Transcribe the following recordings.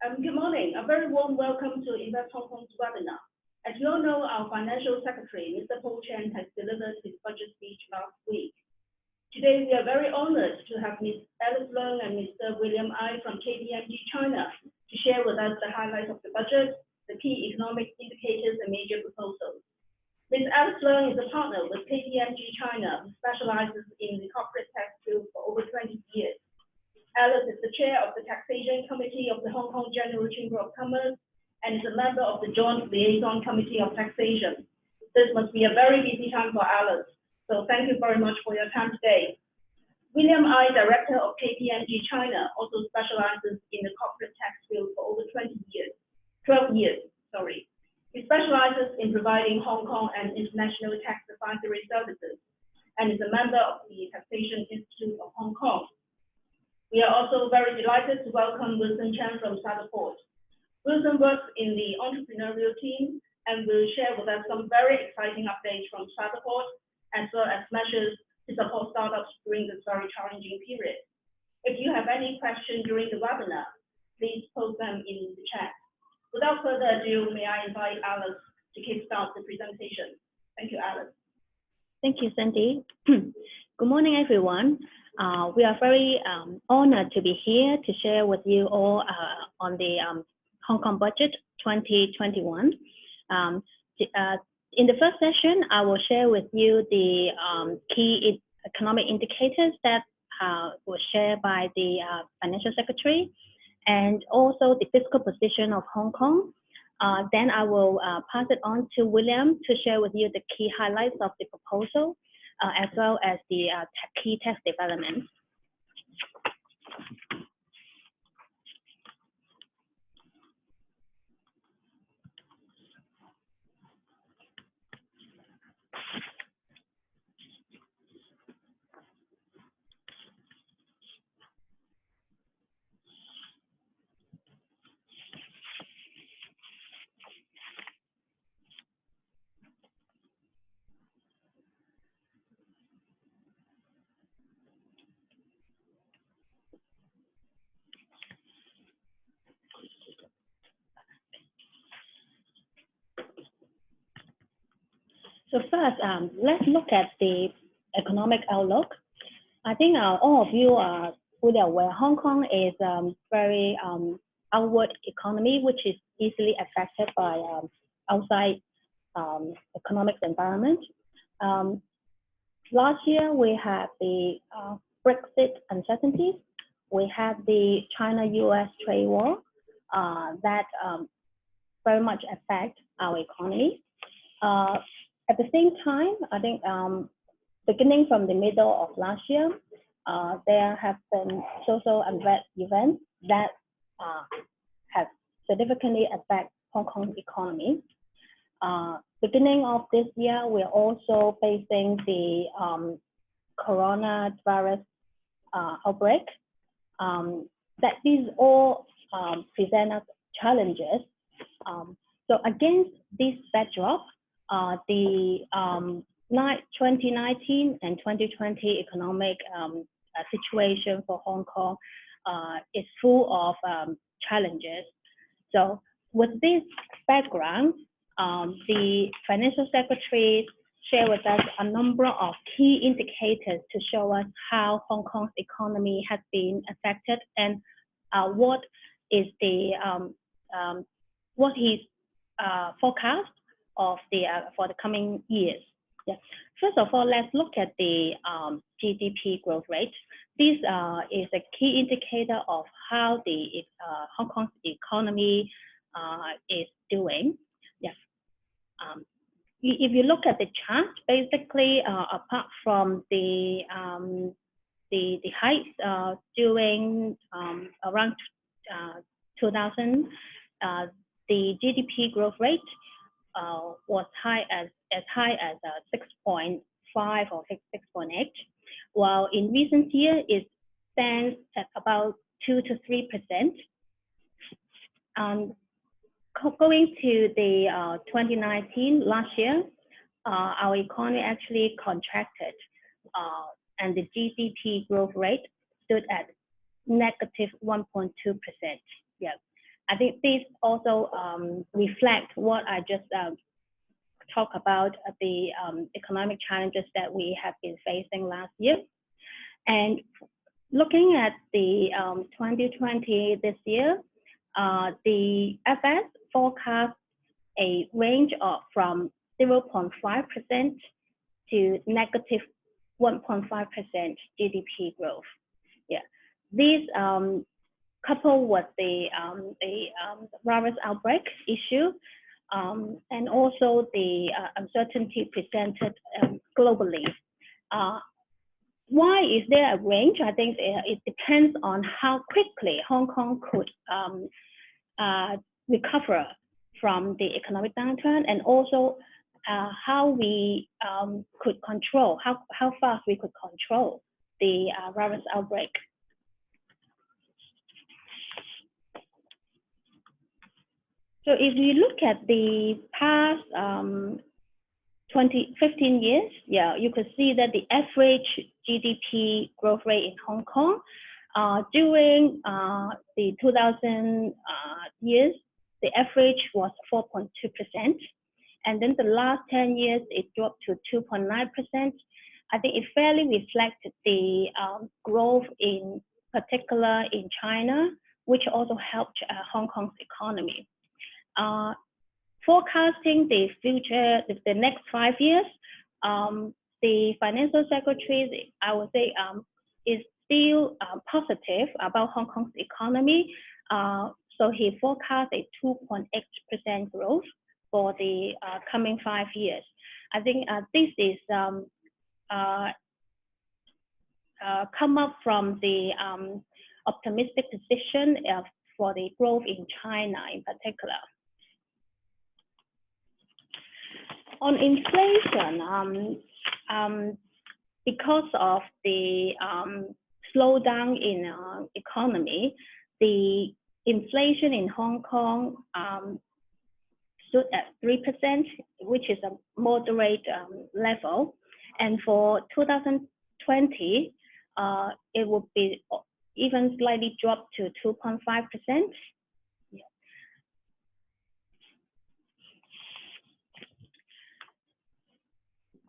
Good morning. A very warm welcome to Invest Hong Kong's webinar. As you all know, our Financial Secretary, Mr. Paul Chen, has delivered his budget speech last week. Today, we are very honored to have Ms. Alice Leung and Mr. William Ai from KPMG China to share with us the highlights of the budget, the key economic indicators, and major proposals. Ms. Alice Leung is a partner with KPMG China, who specializes in the corporate tax field for over 20 years. Alice is the chair of the Taxation Committee of the Hong Kong General Chamber of Commerce and is a member of the Joint Liaison Committee of Taxation. This must be a very busy time for Alice, so thank you very much for your time today. William Ai, Director of KPMG China, also specializes in the corporate tax field for over 12 years. He specializes in providing Hong Kong and international tax advisory services and is a member of the Taxation Institute of Hong Kong. We are also very delighted to welcome Wilson Chen from Cyberport. Wilson works in the entrepreneurial team and will share with us some very exciting updates from Cyberport, as well as measures to support startups during this very challenging period. If you have any questions during the webinar, please post them in the chat. Without further ado, may I invite Alice to kickstart the presentation. Thank you, Alice. Thank you, Sandy. Good morning, everyone. We are very honored to be here to share with you all on the Hong Kong budget 2021. In the first session, I will share with you the key economic indicators that were shared by the Financial Secretary, and also the fiscal position of Hong Kong. Then I will pass it on to William to share with you the key highlights of the proposal, as well as the key tax developments. So first, let's look at the economic outlook. I think all of you are fully aware Hong Kong is a very outward economy, which is easily affected by outside economic environment. Last year, we had the Brexit uncertainties. We had the China-US trade war that very much affect our economy. At the same time, I think beginning from the middle of last year, there have been social unrest events that have significantly affected Hong Kong's economy. Beginning of this year, we're also facing the coronavirus outbreak. That these all present us challenges. So against this backdrop, the 2019 and 2020 economic situation for Hong Kong is full of challenges. So with this background, the Financial Secretary shared with us a number of key indicators to show us how Hong Kong's economy has been affected and what is the what his forecast of the for the coming years. Yeah. First of all, let's look at the GDP growth rate. This is a key indicator of how the Hong Kong's economy is doing. Yes. If you look at the chart, basically, apart from the heights during around 2000, the GDP growth rate was as high as 6.5 or 6.8, while in recent years it stands at about 2 to 3%. Going to the 2019 last year, our economy actually contracted, and the GDP growth rate stood at negative 1.2%. Yeah. I think this also reflect what I just talked about, the economic challenges that we have been facing last year. And looking at the 2020 this year, the FS forecast a range of from 0.5% to negative 1.5% GDP growth. Yeah, these coupled with the virus outbreak issue and also the uncertainty presented globally. Why is there a range? I think it depends on how quickly Hong Kong could recover from the economic downturn, and also how we could control, how fast we could control the virus outbreak. So if you look at the past 15 years, yeah, you could see that the average GDP growth rate in Hong Kong during the 2000 years, the average was 4.2%. And then the last 10 years, it dropped to 2.9%. I think it fairly reflected the growth in particular in China, which also helped Hong Kong's economy. Forecasting the future, the next 5 years, the financial secretary, I would say, is still positive about Hong Kong's economy. So he forecast a 2.8% growth for the coming 5 years. I think this is come up from the optimistic position for the growth in China in particular. On inflation, because of the slowdown in economy, the inflation in Hong Kong stood at 3%, which is a moderate level. And for 2020, it would be even slightly dropped to 2.5%.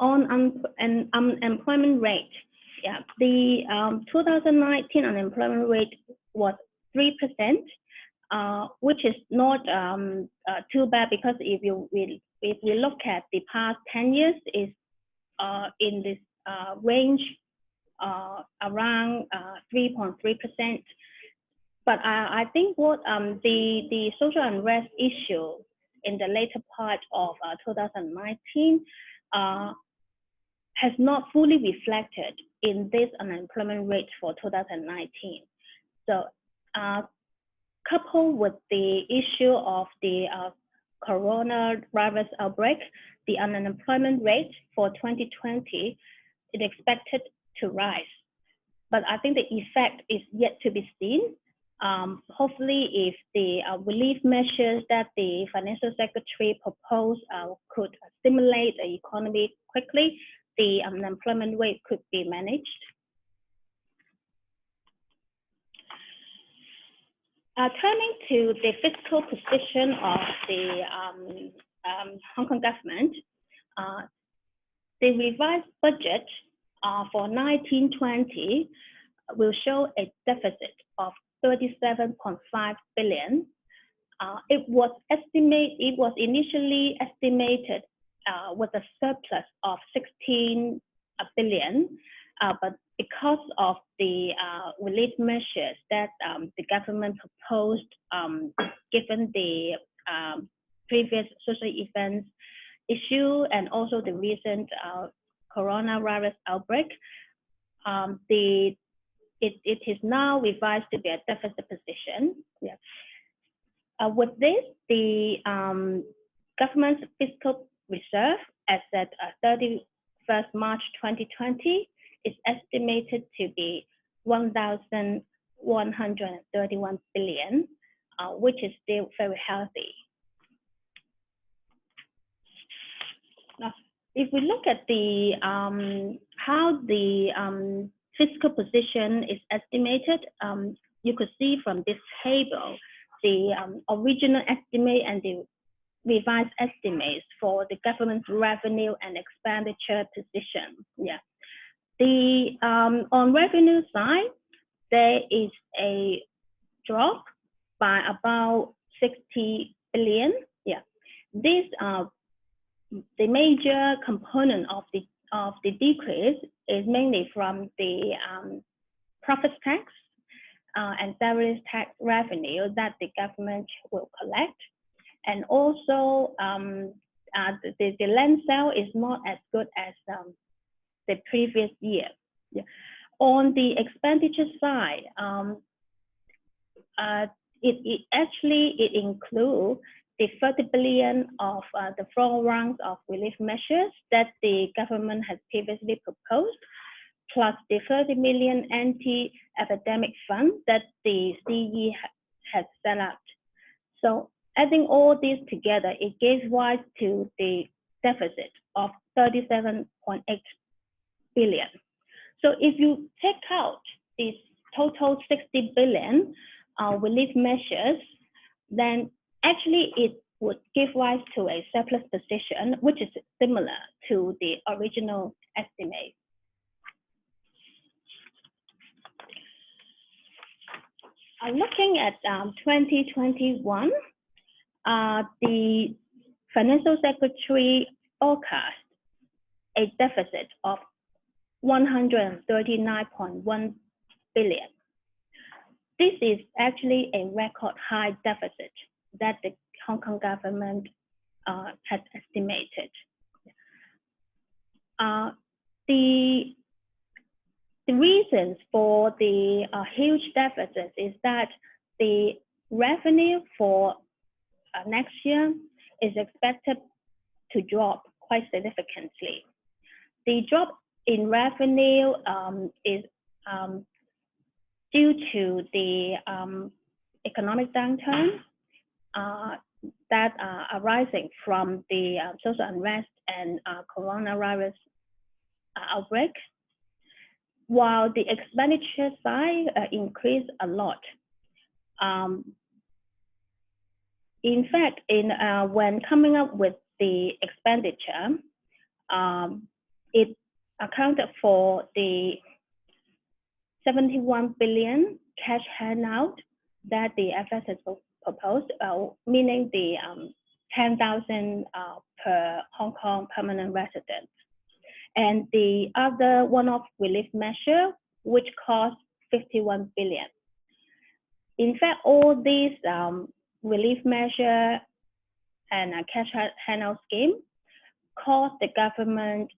On unemployment rate, yeah, the 2019 unemployment rate was 3%, which is not too bad, because if we look at the past 10 years, is in this range around 3.3%. But I think what the social unrest issue in the later part of 2019 has not fully reflected in this unemployment rate for 2019. So coupled with the issue of the coronavirus outbreak, the unemployment rate for 2020 is expected to rise. But I think the effect is yet to be seen. Hopefully, if the relief measures that the financial secretary proposed could stimulate the economy quickly, the unemployment rate could be managed. Turning to the fiscal position of the Hong Kong government, the revised budget for 1920 will show a deficit of 37.5 billion. It was initially estimated with a surplus of 16 billion, but because of the relief measures that the government proposed, given the previous social events issue and also the recent coronavirus outbreak, it is now revised to be a deficit position. Yeah. With this, the government's fiscal reserve as at 31st March 2020 is estimated to be 1,131 billion, which is still very healthy. Now, if we look at the how the fiscal position is estimated, you could see from this table the original estimate and the revised estimates for the government's revenue and expenditure position. Yeah. On revenue side, there is a drop by about 60 billion. Yeah. This the major component of the decrease is mainly from the profit tax and salaries tax revenue that the government will collect, and also the land sale is not as good as the previous year. Yeah. On the expenditure side, it includes the 30 billion of the 4 rounds of relief measures that the government has previously proposed, plus the 30 million anti-epidemic fund that the CE has set up. So adding all these together, it gives rise to the deficit of 37.8 billion. So if you take out this total 60 billion relief measures, then actually it would give rise to a surplus position, which is similar to the original estimate. Looking at 2021, the Financial Secretary forecast a deficit of 139.1 billion. This is actually a record high deficit that the Hong Kong government has estimated. The reasons for the huge deficit is that the revenue for next year is expected to drop quite significantly. The drop in revenue is due to the economic downturn that are arising from the social unrest and coronavirus outbreak, while the expenditure side increased a lot. In fact, when coming up with the expenditure, it accounted for the 71 billion cash handout that the FS has proposed, meaning the 10,000 per Hong Kong permanent resident. And the other one-off relief measure, which cost 51 billion. In fact, all these relief measure and cash handout scheme cost the government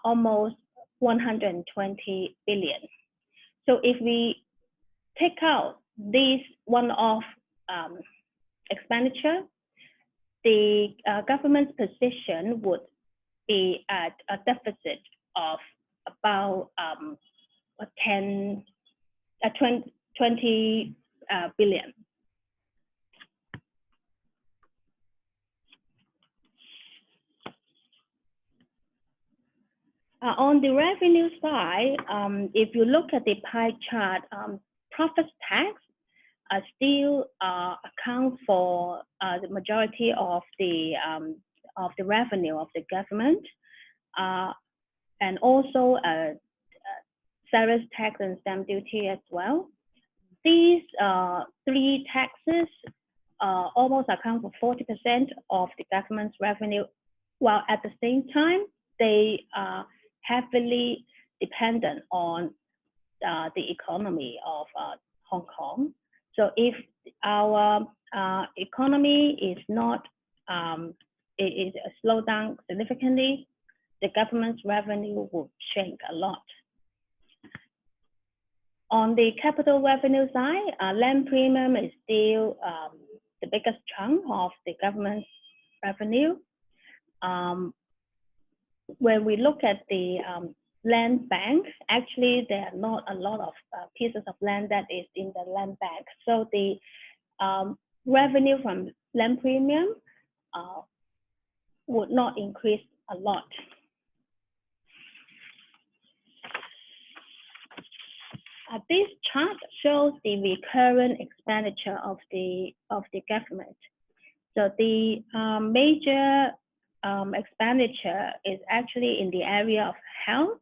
almost 120 billion. So if we take out this one-off expenditure, the government's position would be at a deficit of about 20 billion. On the revenue side, if you look at the pie chart, profit tax still account for the majority of the revenue of the government, and also service tax and stamp duty as well. These 3 taxes almost account for 40% of the government's revenue, while at the same time they are heavily dependent on the economy of Hong Kong. So if our economy is not it is slowed down significantly, the government's revenue will shrink a lot. On the capital revenue side, land premium is still the biggest chunk of the government's revenue. When we look at the land bank, actually there are not a lot of pieces of land that is in the land bank. So the revenue from land premium would not increase a lot. This chart shows the recurrent expenditure of the government. So the major expenditure is actually in the area of health,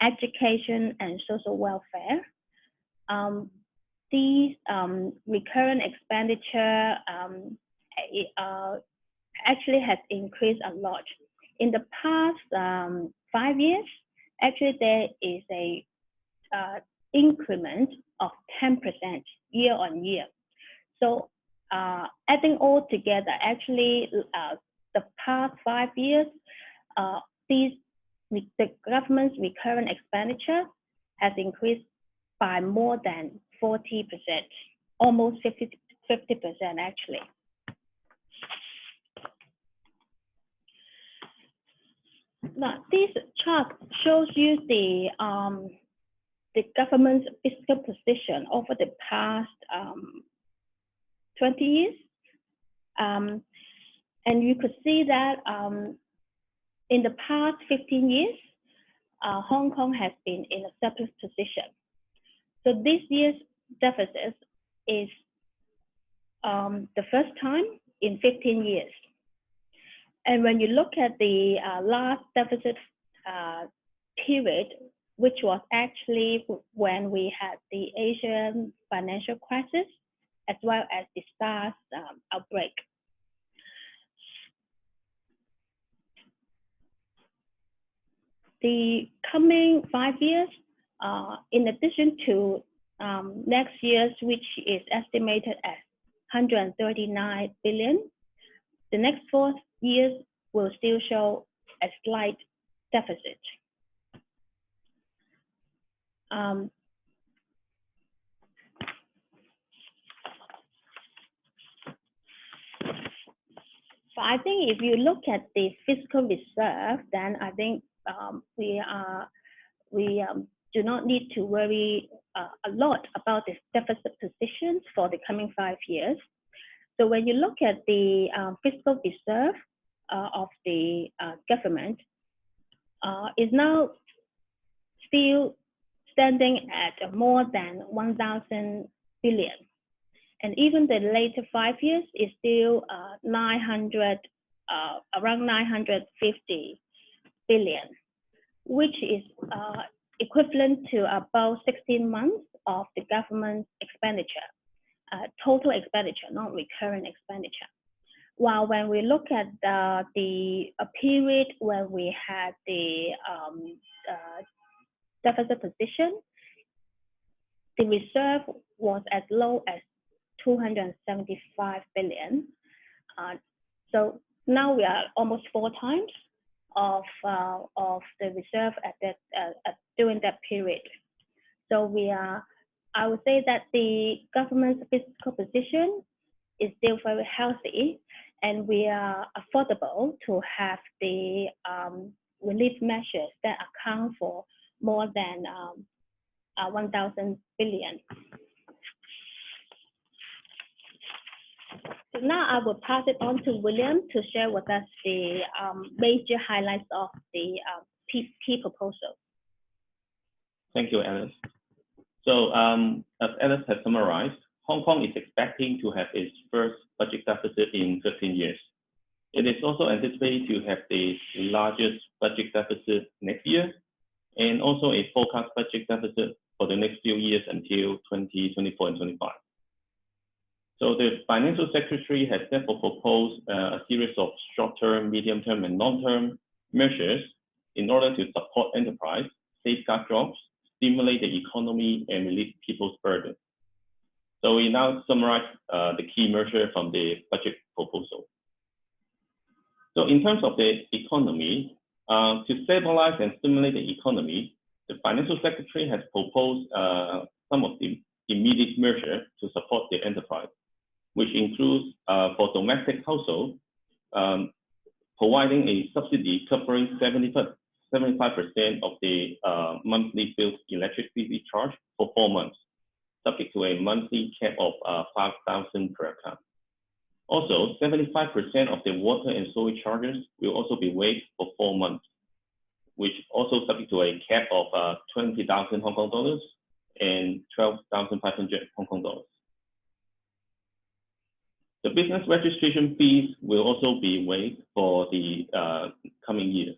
education, and social welfare. These recurrent expenditure actually has increased a lot. In the past 5 years, actually there is a increment of 10% year on year. So adding all together, actually the past 5 years, the government's recurrent expenditure has increased by more than 40%, almost 50% actually. Now, this chart shows you the government's fiscal position over the past 20 years. And you could see that in the past 15 years, Hong Kong has been in a surplus position. So this year's deficit is the first time in 15 years. And when you look at the last deficit period, which was actually when we had the Asian financial crisis, as well as the SARS outbreak. The coming 5 years, in addition to next year's, which is estimated at 139 billion, the next 4 years will still show a slight deficit. So I think if you look at the fiscal reserve, then I think we do not need to worry a lot about the deficit positions for the coming 5 years. So when you look at the fiscal reserve of the government, is now still standing at more than 1,000 billion. And even the later 5 years is still around 950 billion, which is equivalent to about 16 months of the government's expenditure, total expenditure, not recurrent expenditure. While when we look at the period when we had the deficit position, the reserve was as low as 275 billion. So now we are almost 4 times of the reserve during that period. So I would say that the government's fiscal position is still very healthy, and we are affordable to have the relief measures that account for more than 1,000 billion. So now I will pass it on to William to share with us the major highlights of the key proposal. Thank you, Alice. So as Alice has summarized, Hong Kong is expecting to have its first budget deficit in 15 years. It is also anticipated to have the largest budget deficit next year, and also a forecast budget deficit for the next few years until 2024 and 25. So the Financial Secretary has therefore proposed a series of short-term, medium-term, and long-term measures in order to support enterprise, safeguard jobs, stimulate the economy, and relieve people's burden. So we now summarize the key measure from the budget proposal. So in terms of the economy, to stabilize and stimulate the economy, the Financial Secretary has proposed some of the immediate measures to support the enterprise, which includes for domestic households, providing a subsidy covering 75% of the monthly billed electricity charge for 4 months, subject to a monthly cap of 5,000 per account. Also, 75% of the water and sewer charges will also be waived for 4 months, which also subject to a cap of 20,000 Hong Kong dollars and 12,500 Hong Kong dollars. The business registration fees will also be waived for the coming year.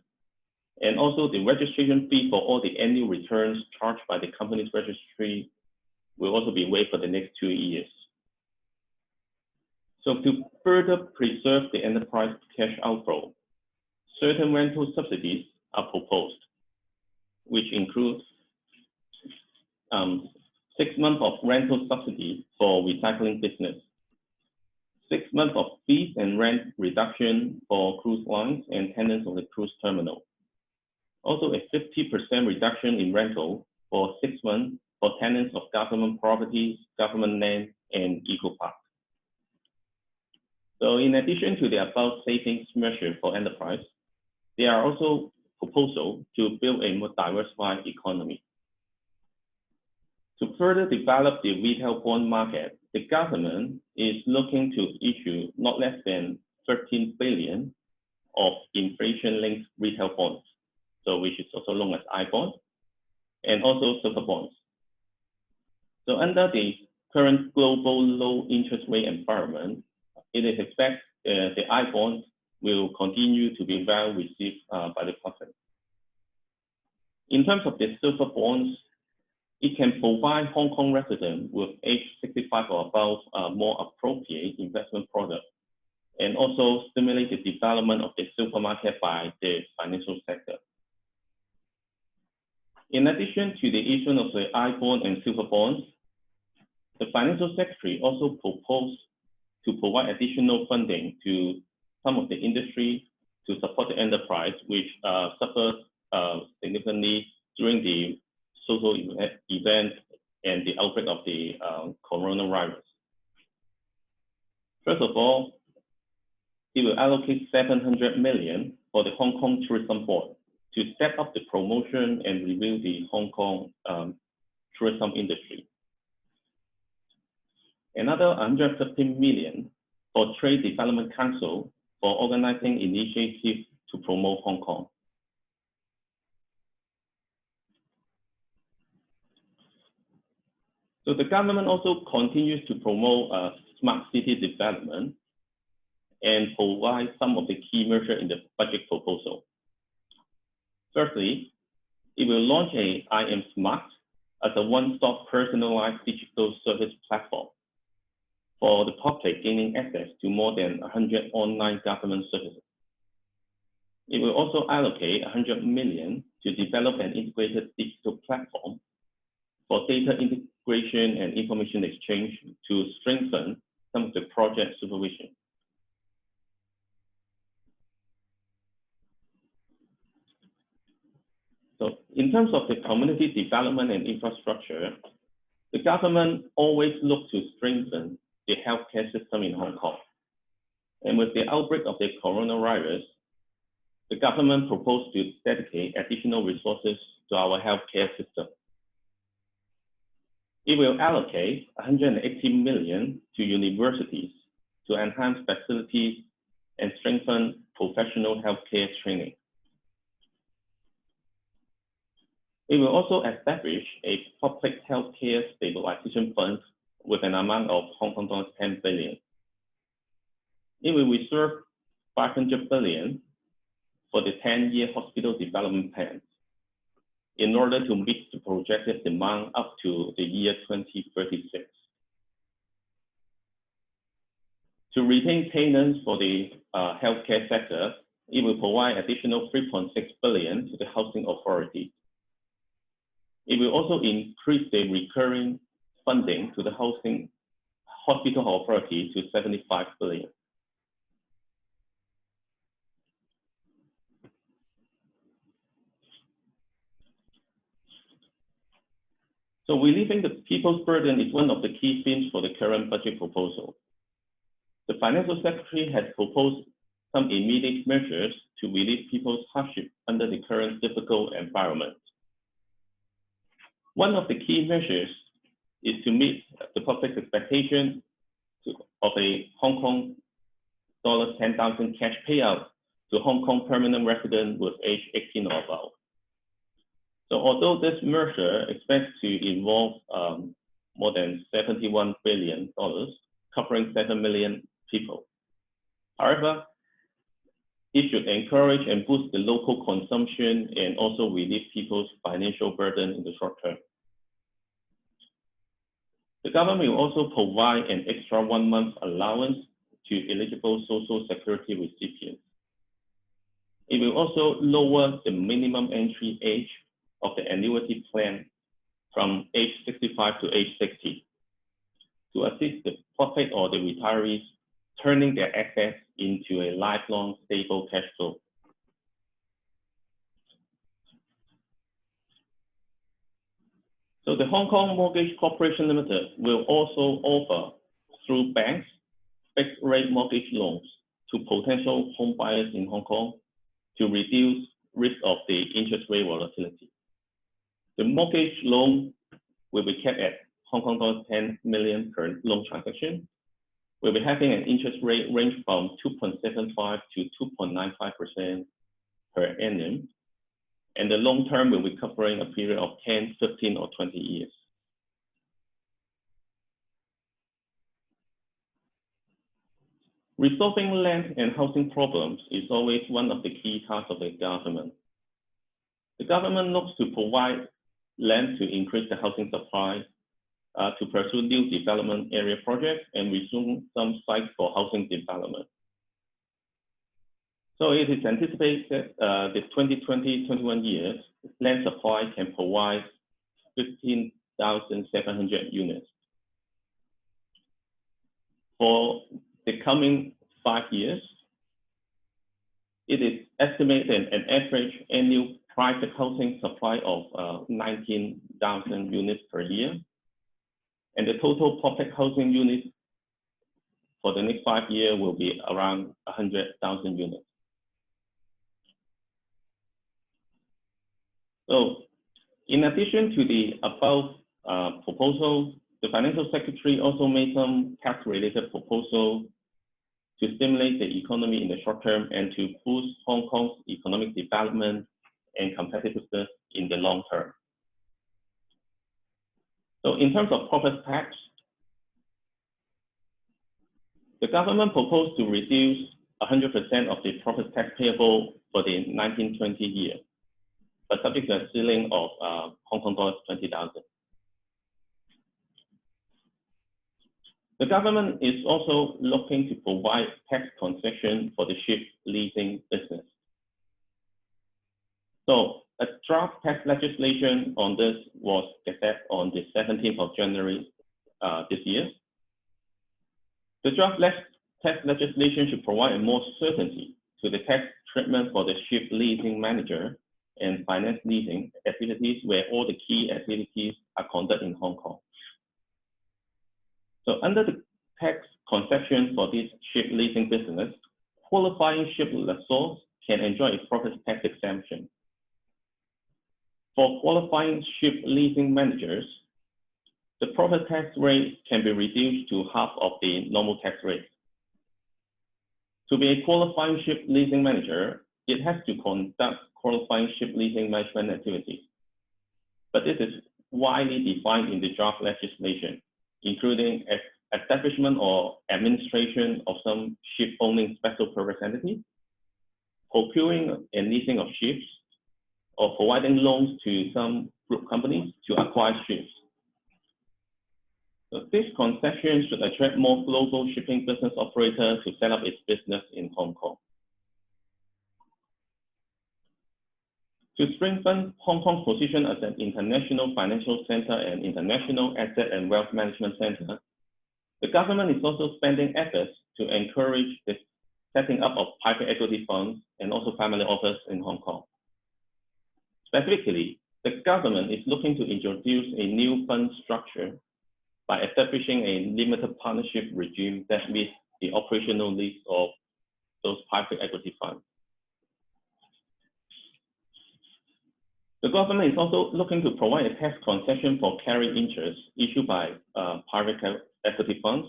And also the registration fee for all the annual returns charged by the company's registry will also be waived for the next 2 years. So to further preserve the enterprise cash outflow, certain rental subsidies are proposed, which includes 6 months of rental subsidy for recycling business, 6 months of fees and rent reduction for cruise lines and tenants of the cruise terminal. Also a 50% reduction in rental for 6 months for tenants of government properties, government land, and eco park. So in addition to the above savings measure for enterprise, there are also proposals to build a more diversified economy. To further develop the retail bond market, the government is looking to issue not less than 13 billion of inflation-linked retail bonds, so which is also known as I-bonds, and also silver bonds. So under the current global low interest rate environment, it is expected the I-bonds will continue to be well received by the public. In terms of the silver bonds, it can provide Hong Kong residents with age 65 or above more appropriate investment products, and also stimulate the development of the silver market by the financial sector. In addition to the issuance of the I-bond and silver bonds, the Financial Secretary also proposed to provide additional funding to some of the industry to support the enterprise, which suffered significantly during the social event and the outbreak of the coronavirus. First of all, it will allocate 700 million for the Hong Kong Tourism Board to step up the promotion and review the Hong Kong tourism industry. Another 150 million for Trade Development Council for organizing initiatives to promote Hong Kong. So the government also continues to promote smart city development and provide some of the key measures in the budget proposal. Firstly, it will launch a IM Smart as a one-stop personalized digital service platform for the public gaining access to more than 100 online government services. It will also allocate 100 million to develop an integrated digital platform for data integration and information exchange to strengthen some of the project supervision. So in terms of the community development and infrastructure, the government always looks to strengthen the healthcare system in Hong Kong. And with the outbreak of the coronavirus, the government proposed to dedicate additional resources to our healthcare system. It will allocate 180 million to universities to enhance facilities and strengthen professional healthcare training. It will also establish a public healthcare stabilization fund with an amount of Hong Kong dollars 10 billion. It will reserve 500 billion for the 10-year hospital development plan in order to meet the projected demand up to the year 2036. To retain tenants for the healthcare sector, it will provide additional 3.6 billion to the housing authority. It will also increase the recurring funding to the housing hospital authority to 75 billion. So relieving the people's burden is one of the key themes for the current budget proposal. The Financial Secretary has proposed some immediate measures to relieve people's hardship under the current difficult environment. One of the key measures is to meet the public's expectation of a Hong Kong dollars 10,000 cash payout to Hong Kong permanent residents with age 18 or above. So although this merger expects to involve more than $71 billion, covering 7 million people. However, it should encourage and boost the local consumption and also relieve people's financial burden in the short term. The government will also provide an extra 1 month allowance to eligible Social Security recipients. It will also lower the minimum entry age of the annuity plan from age 65 to age 60 to assist the public or the retirees turning their assets into a lifelong stable cash flow. So the Hong Kong Mortgage Corporation Limited will also offer through banks fixed rate mortgage loans to potential home buyers in Hong Kong to reduce risk of the interest rate volatility. The mortgage loan will be kept at Hong Kong dollars 10 million per loan transaction. We'll be having an interest rate range from 2.75 to 2.95% per annum. And the long term will be covering a period of 10, 15, or 20 years. Resolving land and housing problems is always one of the key tasks of the government. The government looks to provide land to increase the housing supply, to pursue new development area projects, and resume some sites for housing development. So it is anticipated the 2020-21 years, land supply can provide 15,700 units. For the coming 5 years, it is estimated an average annual private housing supply of 19,000 units per year. And the total public housing units for the next 5 years will be around 100,000 units. So in addition to the above proposals, the Financial Secretary also made some tax-related proposals to stimulate the economy in the short term and to boost Hong Kong's economic development and competitiveness in the long term. So in terms of profit tax, the government proposed to reduce 100% of the profit tax payable for the 1920 year, but subject to a ceiling of Hong Kong dollars 20,000. The government is also looking to provide tax concession for the ship leasing business. So a draft tax legislation on this was gazetted on the 17th of January this year. The draft tax legislation should provide more certainty to the tax treatment for the ship leasing manager and finance leasing activities where all the key activities are conducted in Hong Kong. So under the tax concession for this ship leasing business, qualifying ship lessors can enjoy a profit tax exemption. For qualifying ship leasing managers, the profit tax rate can be reduced to half of the normal tax rate. To be a qualifying ship leasing manager, it has to conduct qualifying ship leasing management activities. But this is widely defined in the draft legislation, including establishment or administration of some ship owning special purpose entities, procuring and leasing of ships, or providing loans to some group companies to acquire ships. So this concession should attract more global shipping business operators to set up its business in Hong Kong. To strengthen Hong Kong's position as an international financial center and international asset and wealth management center, the government is also spending efforts to encourage the setting up of private equity funds and also family office in Hong Kong. Specifically, the government is looking to introduce a new fund structure by establishing a limited partnership regime that meets the operational needs of those private equity funds. The government is also looking to provide a tax concession for carried interest issued by private equity funds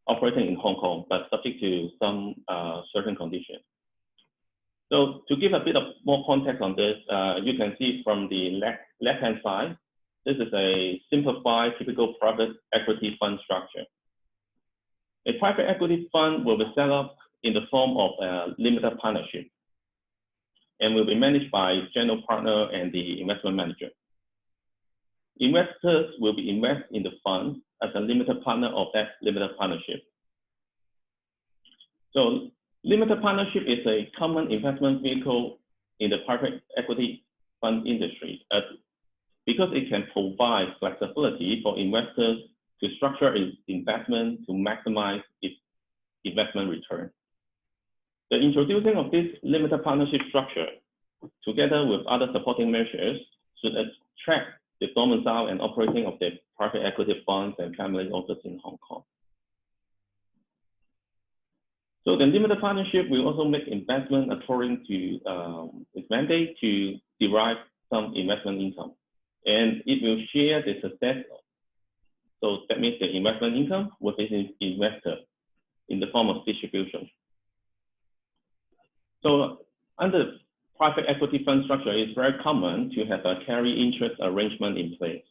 operating in Hong Kong, but subject to some certain conditions. So to give a bit of more context on this, you can see from the left-hand side, this is a simplified typical private equity fund structure. A private equity fund will be set up in the form of a limited partnership and will be managed by general partner and the investment manager. Investors will be invested in the fund as a limited partner of that limited partnership. So limited partnership is a common investment vehicle in the private equity fund industry because it can provide flexibility for investors to structure its investment to maximize its investment return. The introducing of this limited partnership structure, together with other supporting measures, should attract the domicile and operating of the private equity funds and family offices in Hong Kong. So the limited partnership will also make investment according to its mandate to derive some investment income, and it will share the success. So that means the investment income with its investor in the form of distribution. So under private equity fund structure, it's very common to have a carry interest arrangement in place.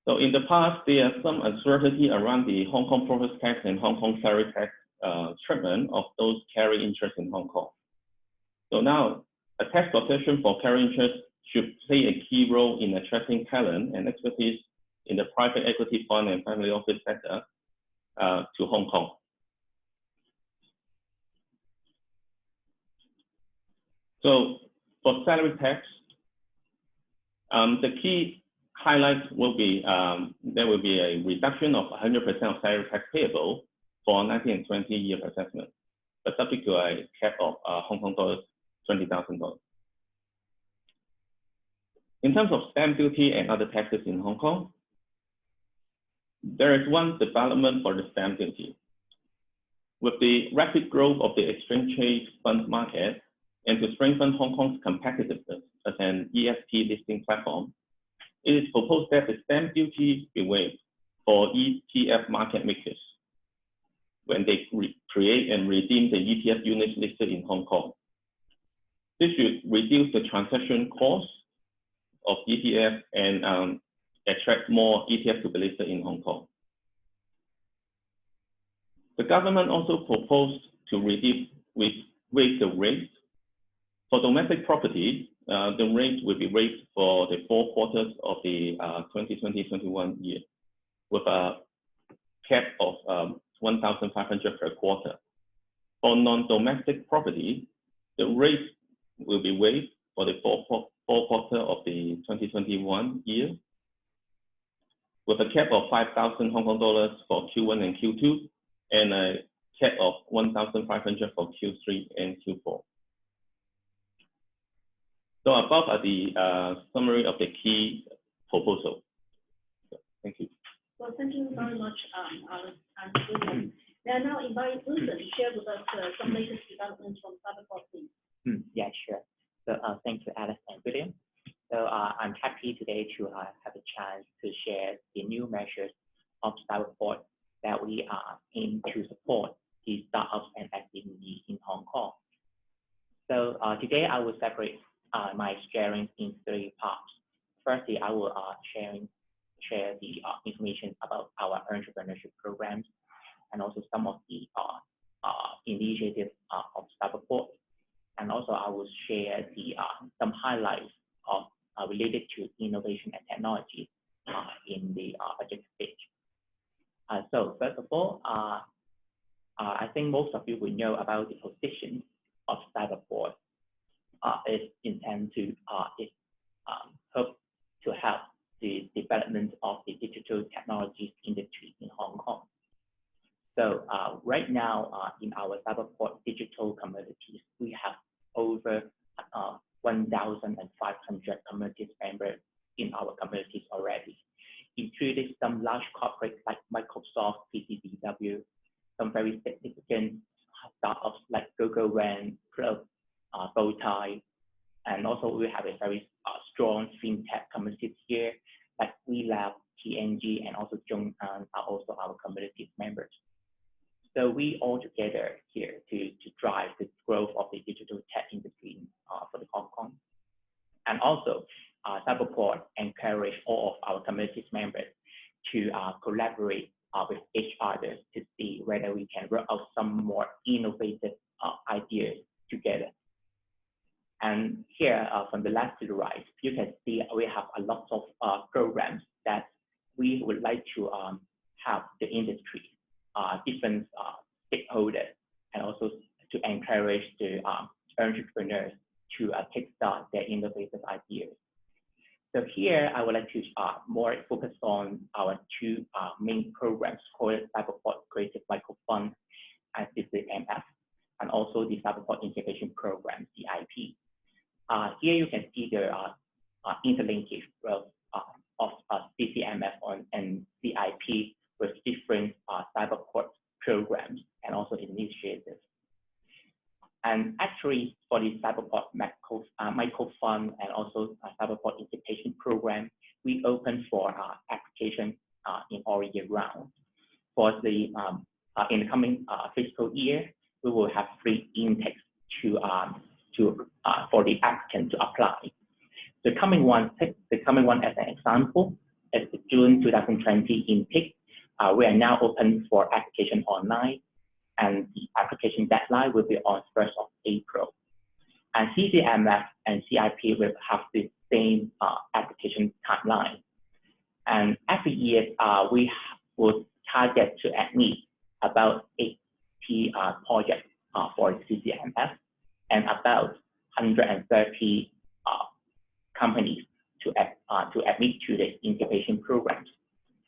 So in the past, there are some uncertainty around the Hong Kong profits tax and Hong Kong salary tax treatment of those carry interest in Hong Kong. So now a tax concession for carry interest should play a key role in attracting talent and expertise in the private equity fund and family office sector to Hong Kong. So for salary tax, the key highlights will be there will be a reduction of 100% of salary tax payable for 19 and 20-year assessment, but subject to a cap of Hong Kong dollars 20,000. In terms of stamp duty and other taxes in Hong Kong, there is one development for the stamp duty. With the rapid growth of the exchange trade fund market and to strengthen Hong Kong's competitiveness as an ESP listing platform, it is proposed that the stamp duty be waived for ETF market makers when they create and redeem the ETF units listed in Hong Kong. This should reduce the transaction cost of ETF and attract more ETFs to be listed in Hong Kong. The government also proposed to raise the rate. For domestic property, the rate will be raised for the 4 quarters of the 2020-21 year with a cap of 1,500 per quarter. For non-domestic property, the rate will be waived for the 4 quarter of the 2021 year with a cap of 5,000 Hong Kong dollars for Q1 and Q2 and a cap of 1,500 for Q3 and Q4. So above are the summary of the key proposal. Thank you. Well, thank you very much, Alice and William. May I now invite Wilson to share with us some latest developments from Cyberport, please. Yeah, sure. So thank you, Alice and William. So I'm happy today to have a chance to share the new measures of Cyberport that we aim to support the startups and SMEs in Hong Kong. So today I will separate my sharing in 3 parts. Firstly, I will share the information about our entrepreneurship programs and also some of the initiatives of Cyberport. And also I will share the some highlights of related to innovation and technology in the project stage. So first of all, I think most of you will know about the position of Cyberport. Is intended to hope to help the development of the digital technologies industry in Hong Kong. So right now in our Cyberport digital communities, we have over 1,500 community members in our communities already, including some large corporates like Microsoft, PCBW, some very significant startups like Google, Club, Bowtie, and also we have a very strong fintech communities here, like WeLab, TNG, and also Zhong'an are also our community members. So we all together here to drive the growth of the digital tech industry for the Hong Kong. And also, Cyberport encourage all of our communities members to collaborate with each other to see whether we can work out some more innovative ideas together. And here, from the left to the right, you can see we have a lot of programs that we would like to have the industry, different stakeholders, and also to encourage the entrepreneurs to kickstart their innovative ideas. So here, I would like to more focus on our two main programs called Cyberport Creative Microfund and CCMF, and also the Cyberport Incubation Program, CIP. Here you can see the interlinkage of CCMF and CIP with different Cyberport programs and also initiatives. And actually, for the Cyberport Microfund and also Cyberport Incubation Program, we open for application in all year round. For the in the coming fiscal year, we will have free intakes for the applicant to apply. The coming one as an example is the June 2020 intake. We are now open for application online, and the application deadline will be on 1st of April. And CCMF and CIP will have the same application timeline. And every year, we will target to admit about 80 projects for CCMF and about 130 companies to admit to the incubation programs.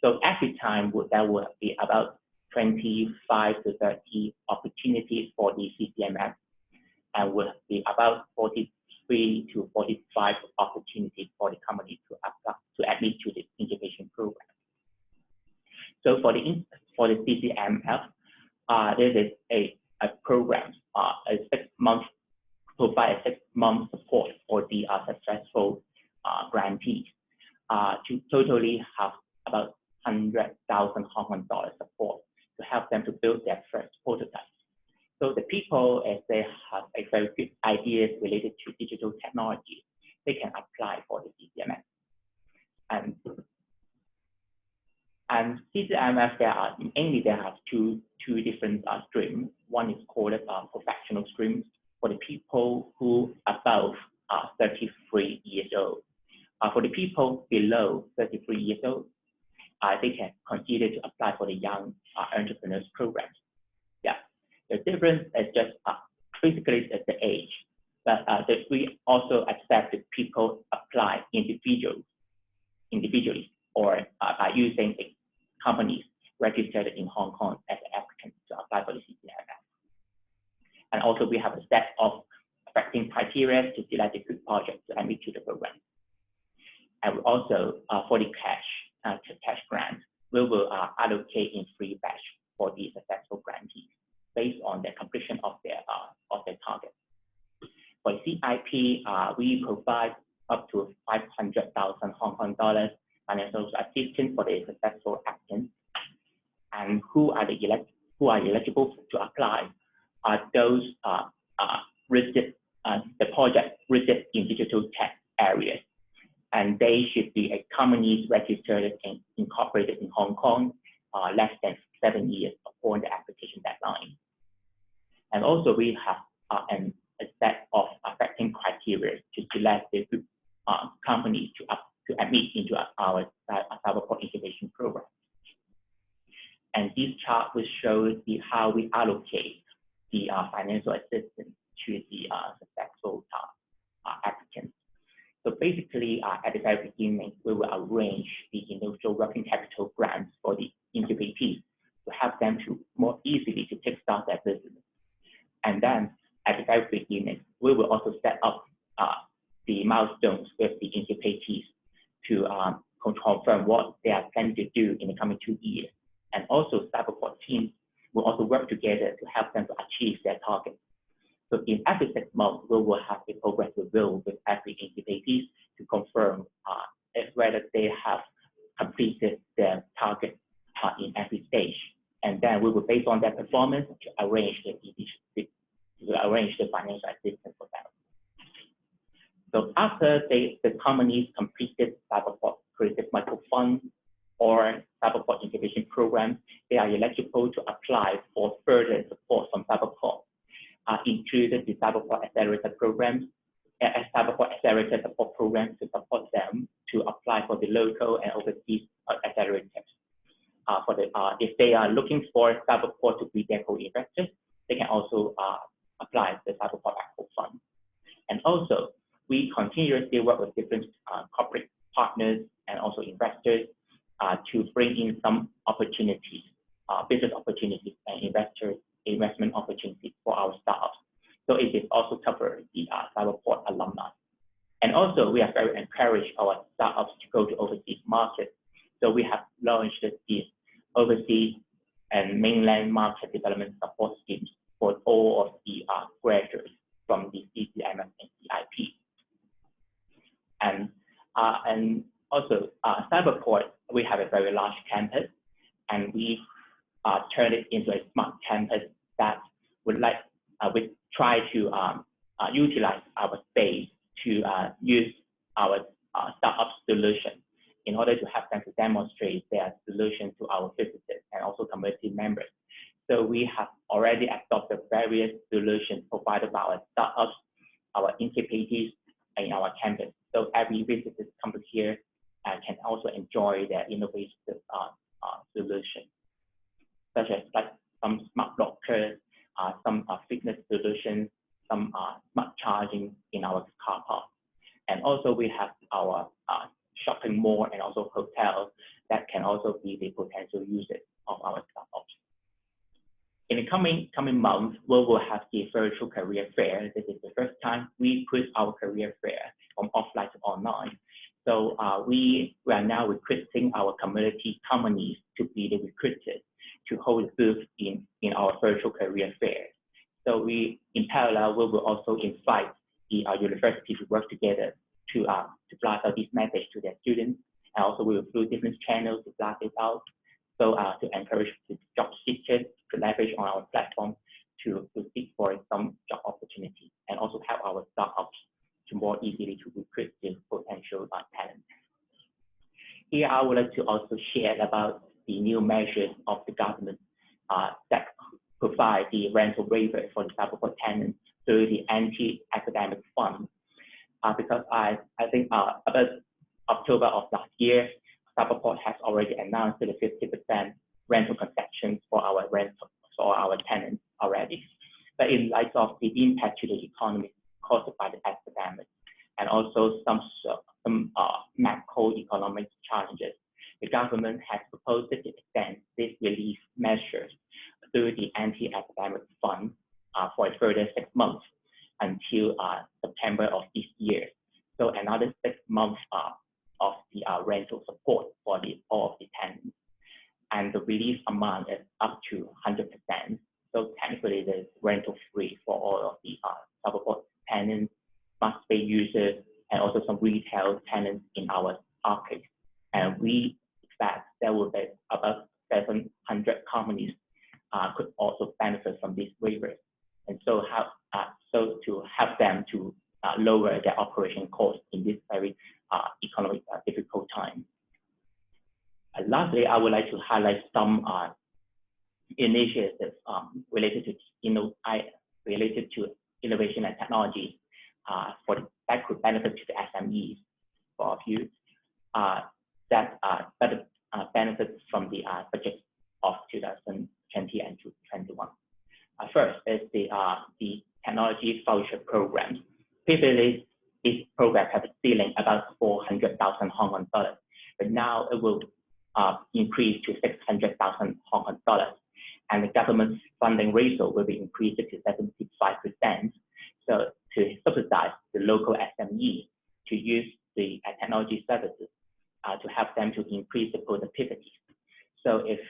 So every time there will be about 25 to 30 opportunities for the CCMF, and will be about 43 to 45 opportunities for the company to apply to admit to the incubation program. So for the CCMF, there is a program, a 6-month provide a 6-month support for the successful grantees to totally have about 100,000 Hong Kong dollars support to help them to build their first prototype. So the people, if they have a very good ideas related to digital technology, they can apply for the CCMF. And CCMF, there have two different streams. One is called professional streams for the people who are above 33 years old. For the people below 33 years old, they can consider to apply for the young entrepreneurs programs. Yeah, the difference is just basically the age, but we also accept that people apply individually or by using companies registered in Hong Kong as applicants to apply for the CCMF. And also we have a set of affecting criteria to select a good project to admit to the program. And we also, for the cash grant, we will allocate in free batch for the successful grantees based on the completion of their target. For CIP, we provide up to 500,000 Hong Kong dollars financial assistance for the successful applicants. And who are eligible to apply are those the project listed in digital tech areas. And they should be a company registered and incorporated in Hong Kong less than 7 years upon the application deadline. And also we have a set of affecting criteria to select the companies to admit into our Cyberport incubation program. And this chart will show how we allocate the financial assistance to the successful applicants. So basically, at the very beginning, we will arrange the initial working capital grants for the incubatees to help them to more easily to kickstart their business. And then at the very beginning, we will also set up the milestones with the incubatees to confirm what they are planning to do in the coming 2 years. And also Cyberport teams will also work together to help them to achieve their targets. So in every 6 months, we will have a progress review with every incubatees to confirm whether they have completed their target in every stage. and then we will, based on their performance, to arrange the financial assistance for them. So after the companies completed Cyberport Creative Micro Fund or Cyberport Incubation Program, they are eligible to apply for further support from Cyberport, including the Cyberport Accelerator programs, Cyberport Accelerator support programs to support them to apply for the local and overseas accelerators. If they are looking for Cyberport to be their co-investors, they can also apply the Cyberport Micro Fund. And also, we continuously work with different corporate partners and also investors to bring in some opportunities, business opportunities and investment opportunities for our startups. So it is also covered the Cyberport alumni. And also, we are very encouraged our startups to go to overseas markets. So we have launched the overseas and mainland market development support schemes for all of the graduates from the CCMS and CIP. And also, Cyberport, we have a very large campus, and we turned it into a smart campus that would we try to utilize our space to use our startup solution in order to have them to demonstrate their solution to our visitors and also community members. So we have already adopted various solutions provided by our startups, our incubators, in our campus. So every visitor come here can also enjoy their innovative solution, such as like some smart lockers, some fitness solutions, some smart charging in our car park. And also we have our shopping mall and also hotels that can also be the potential users of our startups. In the coming months, we will have the virtual career fair. This is the first time we put our career fair from offline to online. So we are now requesting our community companies to be the recruiters to hold a booth in our virtual career fair. So in parallel, we will also invite the university to work together to blast out this message to their students, and also we will through different channels to blast it out. So to encourage the job seekers to leverage on our platform to seek for some job opportunities, and also help our startups to more easily to recruit the potential talent. Here I would like to also share about the new measures of the government that provide the rental waiver for the Cyberport tenants through the anti-academic fund. Because I think about October of last year, Cyberport has already announced the 50% rental concessions for our tenants already. But in light of the impact to the economy caused by the epidemic and also some macroeconomic challenges, the government has proposed to extend these relief measures through the anti-epidemic fund for a further 6 months until September of this year. So another 6 months of the rental support for all of the tenants. And the relief amount is up to 100%. So technically, there's rental free for all of the Cyberport tenants, must-pay users, and also some retail tenants in our arcade. And we expect there will be about 700 companies could also benefit from these waivers. And so to help them to lower their operation costs in this very economic difficult time. Lastly, I would like to highlight some initiatives related to innovation and technology that could benefit to the SMEs for a few that benefits from the budget of 2020 and 2021. First is the technology voucher programs. Previously, this program had a ceiling about 400,000 Hong Kong dollars, but now it will increase to 600,000 Hong Kong dollars, and the government's funding ratio will be increased to 75%. So to subsidize the local SME to use the technology services to help them to increase the productivity. So if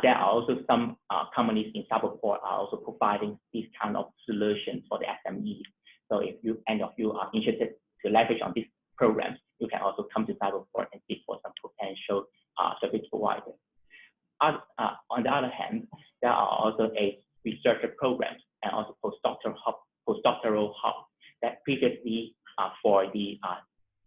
there are also some companies in Cyberport are also providing these kind of solutions for the SMEs. So if any of you are interested to leverage on these programs, you can also come to Cyberport and seek for some potential service providers. On the other hand, programs and also postdoctoral hub that previously for the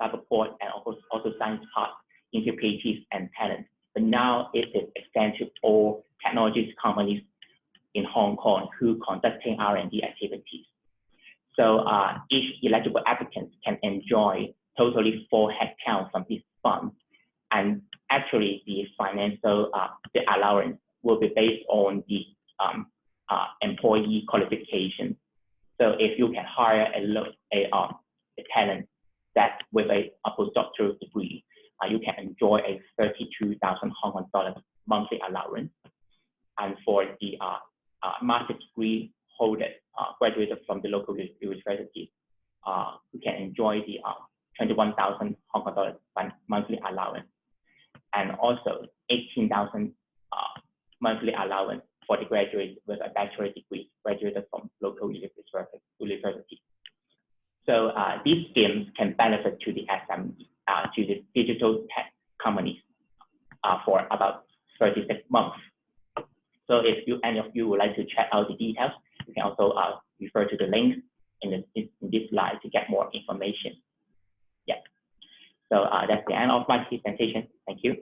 Cyberport and also Science Park interpretative and talent, but now it is extended to all technologies companies in Hong Kong who conducting R&D activities. So each eligible applicant can enjoy totally 4 headcount from this fund, and actually the financial the allowance will be based on the employee qualification. So if you can hire a talent that with a postdoctoral degree, you can enjoy a 32,000 Hong Kong dollars monthly allowance. And for the master's degree holders graduated from the local university, you can enjoy the 21,000 Hong Kong dollars monthly allowance, and also 18,000 monthly allowance for the graduates with a bachelor's degree graduated from local university. So these schemes can benefit to the SME, to the digital tech companies for about 36 months. So if any of you would like to check out the details, you can also refer to the links in this slide to get more information. Yeah. So that's the end of my presentation. Thank you.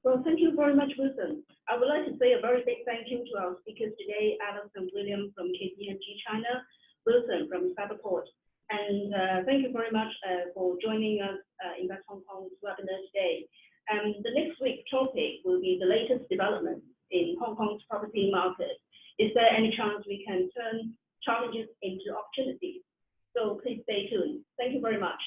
Well, thank you very much, Wilson. I would like to say a very big thank you to our speakers today, Alex and William from KPMG China, Wilson from Cyberport. And thank you very much for joining us in Invest Hong Kong's webinar today. The next week's topic will be the latest developments in Hong Kong's property market. Is there any chance we can turn challenges into opportunities? So please stay tuned. Thank you very much.